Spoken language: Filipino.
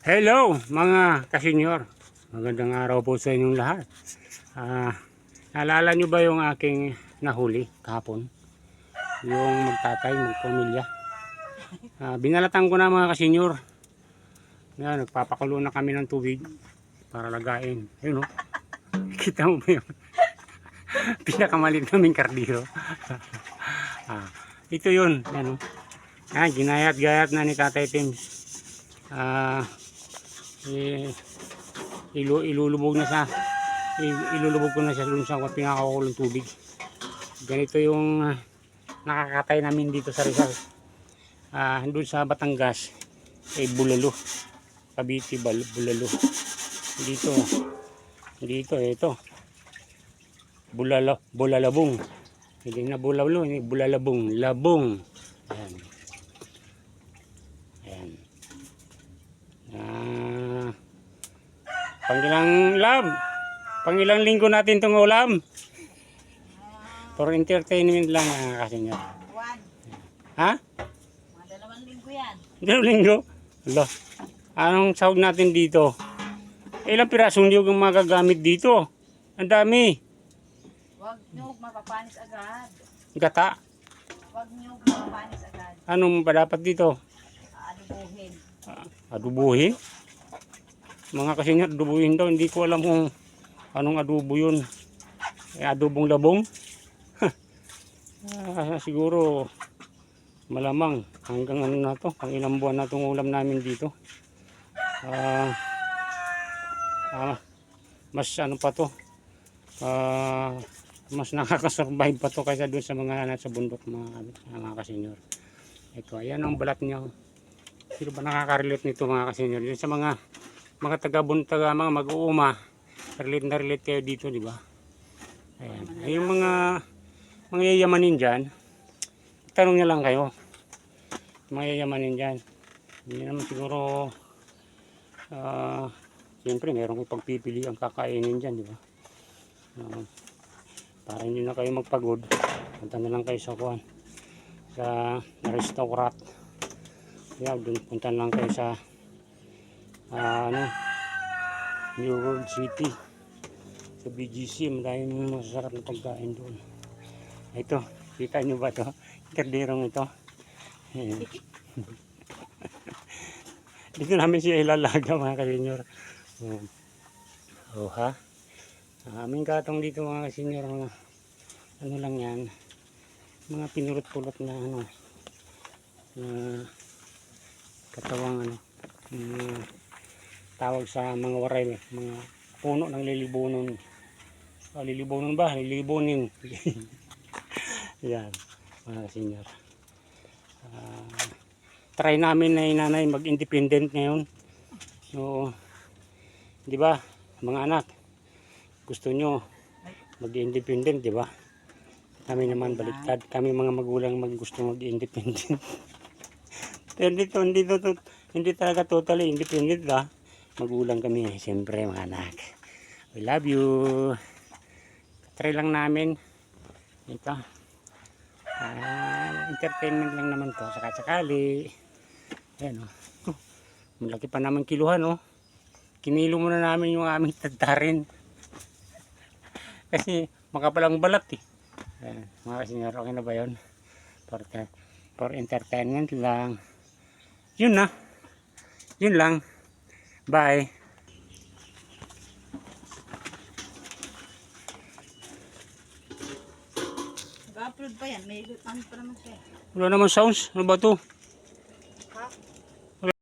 Hello mga kasenyor, magandang araw po sa inyong lahat. Naalala nyo ba yung aking nahuli kahapon? Yung magtatay, magpamilya. Binalatan ko na mga kasenyor. Yan, nagpapakulo na kami ng tubig para lagain. Ayun o, kita mo ba yun? Pinakamalit naming kardiro. Ito yun, yan o. Ginayat-gayat na ni Tatay Tims. Ilulubog na siya, ilulubog ko na siya dun sa pinakakulong tubig. Ganito yung nakakatay namin dito sa Rizal. Dun sa Batangas Bulalo, Cavite, Bulalo. Dito ito Bulalabong, hindi na Bulalo, ini Bulalabong, labong. Ayan. Pangilang linggo natin itong ulam. For entertainment lang kasi nyo. Ha? Mga 2 linggo yan. 2 linggo? Alo. Anong sahog natin dito? Ilang pirasong niyog ang magagamit dito? Ang dami. Huwag nyo mapapanis agad. Gata. Huwag nyo mapapanis agad. Anong ba dapat dito? Adubuhin. Adubuhin? Mga kasi nga adubuhin daw. Hindi ko alam kung anong adubo yun. Adubong labong? Siguro malamang hanggang ano na to, pang ilang buwan na itong ulam namin dito. Mas ano pa to, mas nakakasurvive pa to kaysa doon sa mga nasa bundok mga kasenyor. Ito, ayan ang balat niya. Sino ba nakaka-relate nito mga kasenyor? Yun sa mga taga mga mag-uuma, relate na relate kayo dito, di ba? Ayan. Yung mga yayamanin dyan, tanong nyo lang kayo. Mga yayamanin dyan. Hindi naman siguro, siyempre meron kong pagpipili ang kakainin dyan, di ba? Para hindi na kayo magpagod, punta na lang kayo sa kuwan, sa restaurant. Yeah, dun punta na lang kayo sa New World City, sa BGC. Maraming masasarap na pagkain doon. Ito, kita nyo ba ito? Karderong ito. Dito namin siya ilalaga mga kasenyor. Ha? Aming katong dito mga kasenyor, mga ano lang yan, mga pinurot-pulot na katawang tawag sa mga waray, mga puno ng lilibonon. Lilibonon ba? Lilibonin. Yan mga kasenyor. Try namin na inanay mag-independent ngayon. So, di ba mga anak, gusto nyo mag-independent, di ba? Kami naman baliktad, kami mga magulang gusto mag-independent. Pero hindi talaga totally independent, ba? Magulang kami, siyempre mga anak. We love you. Try lang namin ito. Entertainment lang naman to, sakali. Ayan o. Malaki pa naman kiluhan o. Kinilo muna namin yung aming tagtarin. Kasi makapalang balat eh. Ayan, mga kasenyor, okay na ba yun? For entertainment lang. Yun na. Yun lang. Bye. Nag-upload pa yan. May ano pa naman siya. Wala naman sounds. Ano ba to?